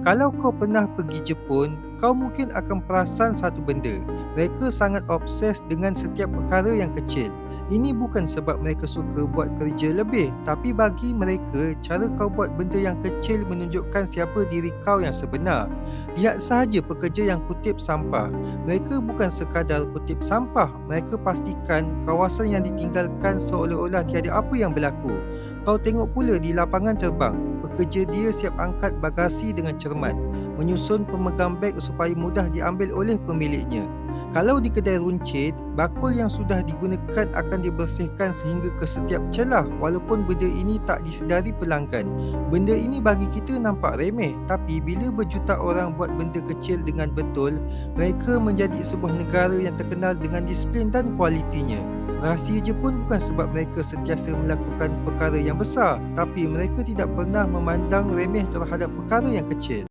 Kalau kau pernah pergi Jepun, kau mungkin akan perasan satu benda. Mereka sangat obses dengan setiap perkara yang kecil. Ini bukan sebab mereka suka buat kerja lebih, tapi bagi mereka, cara kau buat benda yang kecil menunjukkan siapa diri kau yang sebenar. Lihat sahaja pekerja yang kutip sampah. Mereka bukan sekadar kutip sampah, mereka pastikan kawasan yang ditinggalkan seolah-olah tiada apa yang berlaku. Kau tengok pula di lapangan terbang, pekerja dia siap angkat bagasi dengan cermat, menyusun pemegang beg supaya mudah diambil oleh pemiliknya. Kalau di kedai runcit, bakul yang sudah digunakan akan dibersihkan sehingga ke setiap celah walaupun benda ini tak disedari pelanggan. Benda ini bagi kita nampak remeh, tapi bila berjuta orang buat benda kecil dengan betul, mereka menjadi sebuah negara yang terkenal dengan disiplin dan kualitinya. Rahsia Jepun bukan sebab mereka sentiasa melakukan perkara yang besar, tapi mereka tidak pernah memandang remeh terhadap perkara yang kecil.